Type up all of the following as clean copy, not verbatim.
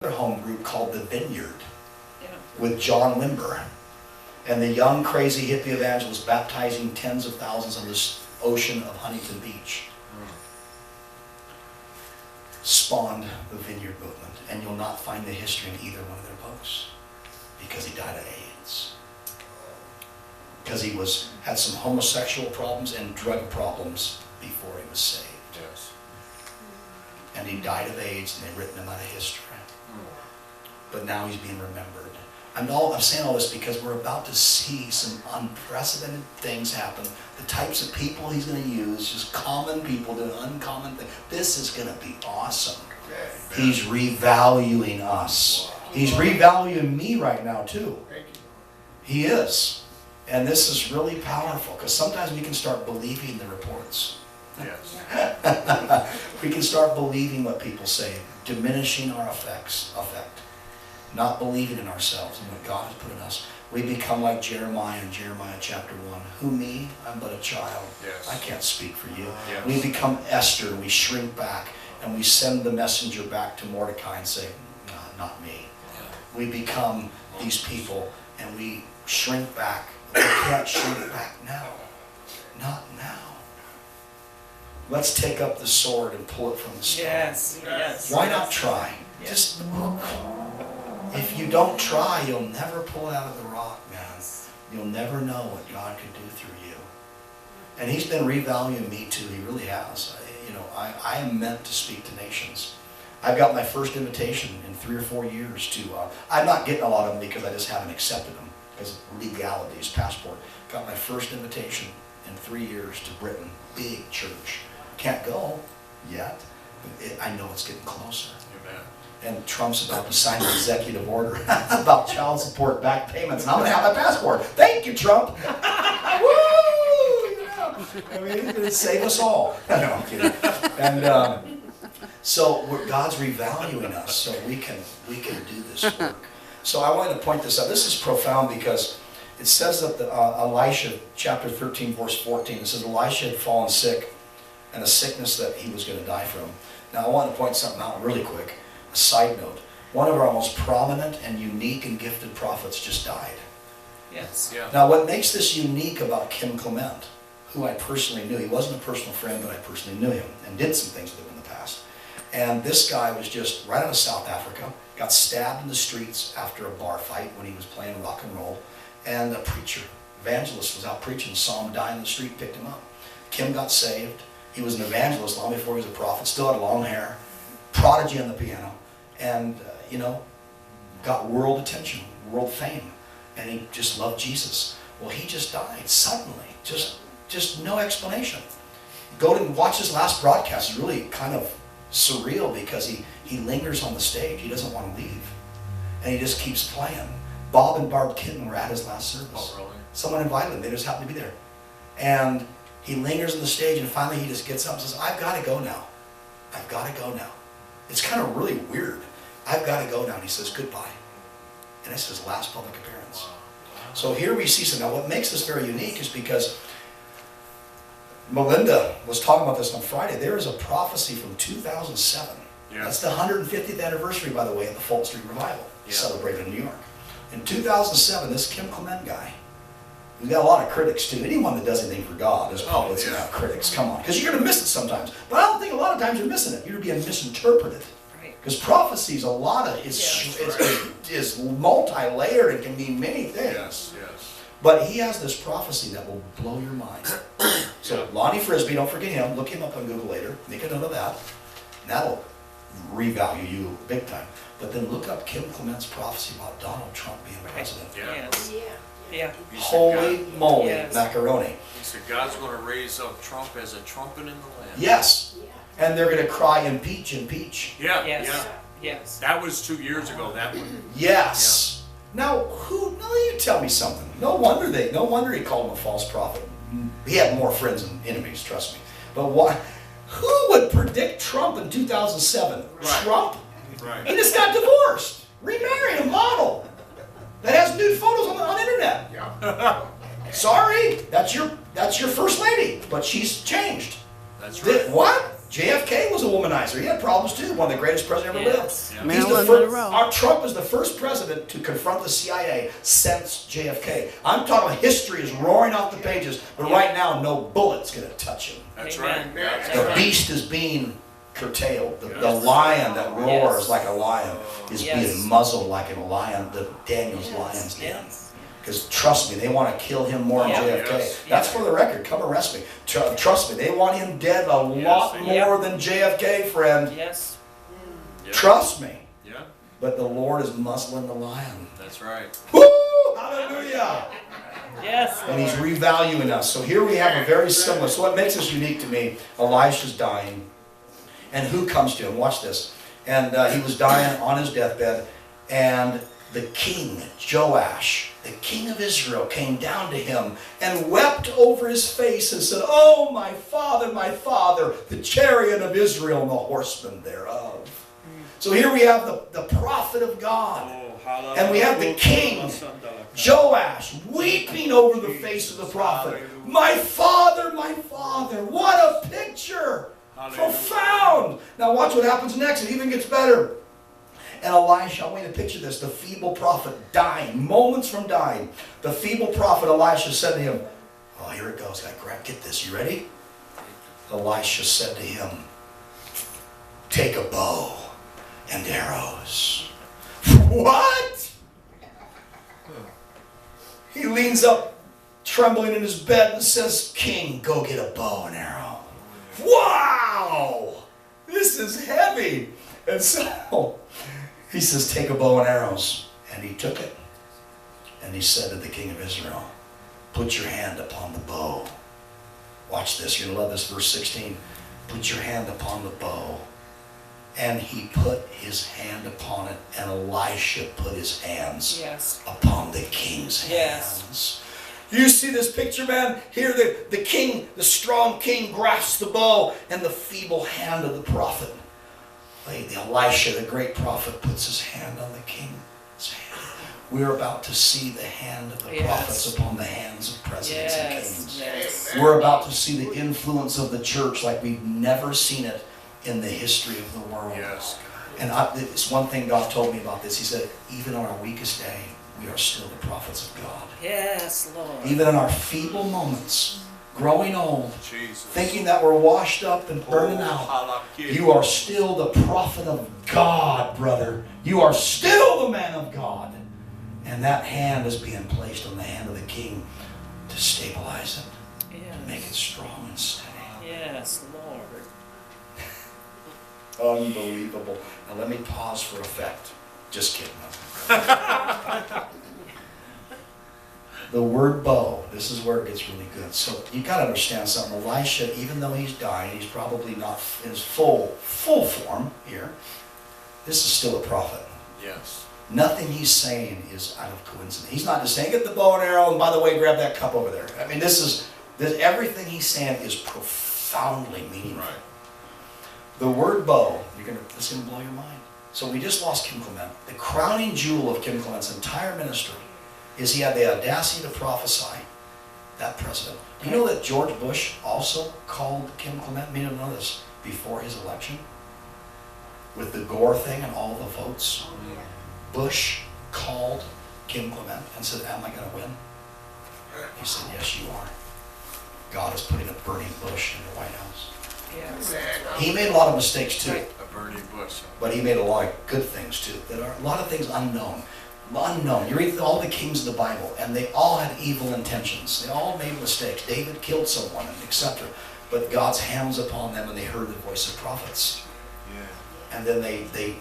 home group called The Vineyard with John Wimber. And the young, crazy hippie evangelist baptizing tens of thousands on this ocean of Huntington Beach spawned the Vineyard movement. And you'll not find the history in either one of their books because he died of AIDS. Because he had some homosexual problems and drug problems before he was saved. Yes. And he died of AIDS, and they've written him out of history. But now he's being remembered. I'm saying all this because we're about to see some unprecedented things happen. The types of people he's going to use, just common people doing uncommon things. This is going to be awesome. He's revaluing us. He's revaluing me right now too. He is. And this is really powerful because sometimes we can start believing the reports. Yes. We can start believing what people say, diminishing our effect, not believing in ourselves and what God has put in us. We become like Jeremiah in Jeremiah chapter 1. Who me? I'm but a child. Yes. I can't speak for you. Yes. We become Esther and we shrink back and we send the messenger back to Mordecai and say, no, not me. We become these people and we shrink back. We can't shrink back now. Not now. Let's take up the sword and pull it from the stone. Yes, yes. Why not try? Yes. Just look. If you don't try, you'll never pull it out of the rock, man. You'll never know what God can do through you. And he's been revaluing me too. He really has. I am meant to speak to nations. I've got my first invitation in 3 or 4 years to, I'm not getting a lot of them because I just haven't accepted them because of legalities, passport. Got my first invitation in 3 years to Britain, big church. Can't go yet, but I know it's getting closer. Amen. And Trump's about to sign an executive order about child support back payments, and I'm going to have my passport. Thank you, Trump. Woo! I mean, he's going to save us all. No, I'm kidding. And so God's revaluing us so we can do this work. So I wanted to point this out. This is profound because it says that Elisha, chapter 13, verse 14, it says Elisha had fallen sick and a sickness that he was going to die from. Now I want to point something out really quick. A side note. One of our most prominent and unique and gifted prophets just died. Yes. Yeah. Now what makes this unique about Kim Clement, who I personally knew, he wasn't a personal friend, but I personally knew him and did some things with him in the past. And this guy was just right out of South Africa, got stabbed in the streets after a bar fight when he was playing rock and roll. And a preacher, evangelist, was out preaching, saw him die in the street, picked him up. Kim got saved. He was an evangelist long before he was a prophet, still had long hair, prodigy on the piano, and, got world attention, world fame, and he just loved Jesus. Well, he just died suddenly, just no explanation. Go and watch his last broadcast. It's really kind of surreal because he lingers on the stage. He doesn't want to leave, and he just keeps playing. Bob and Barb Kitten were at his last service. Oh, really? Someone invited him. They just happened to be there. And he lingers on the stage, and finally he just gets up and says, I've got to go now. I've got to go now. It's kind of really weird. I've got to go now. And he says, goodbye. And this is his last public appearance. So here we see some. Now what makes this very unique is because Melinda was talking about this on Friday. There is a prophecy from 2007. Yeah. That's the 150th anniversary, by the way, of the Fulton Street Revival, Yeah. celebrated in New York. In 2007, this Kim Clement guy, who's got a lot of critics too. Anyone that does anything for God is probably going to have critics. Come on, because you're going to miss it sometimes. But I don't think a lot of times you're missing it. You're being misinterpreted. Right. Because prophecy is a lot of is multi-layered and can mean many things. Yes, yes. But he has this prophecy that will blow your mind. So Lonnie Frisbee, don't forget him. Look him up on Google later. Make a note of that. And that'll revalue you big time. But then look up Kim Clement's prophecy about Donald Trump being president. Yeah. Yes. Yeah. Yeah. He said Holy God- moly, Yes. macaroni. He said God's going to raise up Trump as a trumpet in the land. Yes. Yeah. And they're going to cry, impeach, impeach. Yeah, Yes. yeah. Yes. That was 2 years ago, that one. Yes. Now, now you tell me something. No wonder he called him a false prophet. He had more friends than enemies, trust me. But why? Who would predict Trump in 2007? Right. Trump? He Right. just got divorced, remarried a model that has nude photos on the internet. Yeah. Sorry, that's your first lady, but she's changed. That's right. What? JFK was a womanizer. He had problems too. One of the greatest presidents ever Yes. lived. Yeah. He's the Marilyn first, Monroe. Trump is the first president to confront the CIA since JFK. I'm talking about history is roaring off the pages, but right now no bullet's going to touch him. That's Amen. right. That's The right. beast is being curtailed. The Yes. lion that roars Yes. like a lion is Yes. being muzzled like a lion, the Daniel's lion's den. Because trust me, they want to kill him more than Yeah. JFK. Yes. That's for the record. Come arrest me. Trust me, they want him dead a lot Yes. more than JFK, friend. Yes. Yeah. Trust me. Yeah, But the Lord is muzzling the lion. that's right. Woo! Hallelujah! Yes. And he's revaluing us. So here we have a very similar. So what makes us unique to me, Elisha's dying. And who comes to him? Watch this. And he was dying on his deathbed. And the king, Joash, the king of Israel, came down to him and wept over his face and said, "Oh, my father, the chariot of Israel and the horsemen thereof." So here we have the prophet of God. And we have the king, Joash, weeping over the face of the prophet. My father, what a picture! Profound! Now watch what happens next. It even gets better. And Elisha, I want you to picture this, the feeble prophet dying, moments from dying. The feeble prophet Elisha said to him, oh, here it goes, get this, you ready? Elisha said to him, take a bow and arrows. What? He leans up, trembling in his bed, and says, King, go get a bow and arrow. Wow! This is heavy. And so he says, take a bow and arrows. And he took it. And he said to the king of Israel, put your hand upon the bow. Watch this. You're going to love this. Verse 16. Put your hand upon the bow. And he put his hand upon it. And Elisha put his hands Yes. upon the king's Yes. hands. You see this picture, man? Here the king, the strong king, grasps the bow, and the feeble hand of the prophet. Elisha, the great prophet, puts his hand on the king's hand. We're about to see the hand of the Yes. prophets upon the hands of presidents and Yes. kings. Yes. We're about to see the influence of the church like we've never seen it in the history of the world. Yes. And it's one thing God told me about this. He said, even on our weakest day, we are still the prophets of God. Yes, Lord. Even in our feeble moments, growing old, Jesus. thinking that we're washed up and burning out, you are still the prophet of God, brother. You are still the man of God. And that hand is being placed on the hand of the king to stabilize it, to make it strong and steady. Yes, Lord. Unbelievable. Now let me pause for effect. Just kidding. The word bow, this is where it gets really good. So you got to understand something. Elisha, even though he's dying, he's probably not in his full form here. This is still a prophet. Yes. Nothing he's saying is out of coincidence. He's not just saying, get the bow and arrow, and by the way, grab that cup over there. I mean, everything he's saying is profoundly meaningful. Right. The word bow, this is going to blow your mind. So we just lost Kim Clement. The crowning jewel of Kim Clement's entire ministry is he had the audacity to prophesy, that president. Do you know that George Bush also called Kim Clement, me to know this, before his election? With the Gore thing and all the votes. Bush called Kim Clement and said, am I going to win? He said, yes, you are. God is putting a burning bush in the White House. Yes. He made a lot of mistakes too, A burning bush. but he made a lot of good things too. There are a lot of things unknown. You read all the kings of the Bible, and they all had evil intentions. They all made mistakes. David killed someone, etc. But God's hand was upon them, and they heard the voice of prophets. Yeah. And then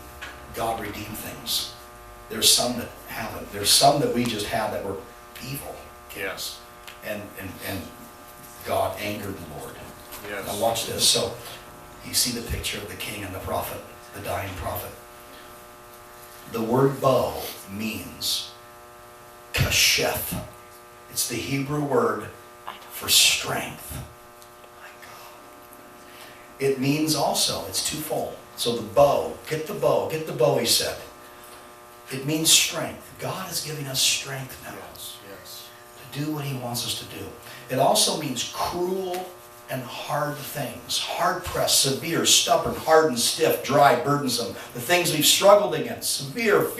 God redeemed things. There's some that haven't. There's some that we just had that were evil. Yes. And God angered the Lord. Yes. Now watch this. So you see the picture of the king and the prophet, the dying prophet. The word bow means kasheth. It's the Hebrew word for strength. My God. It means also, it's twofold. So the bow, get the bow, he said. It means strength. God is giving us strength now Yes. to do what he wants us to do. It also means cruel and hard things. Hard-pressed, severe, stubborn, hard and stiff, dry, burdensome. The things we've struggled against. Severe,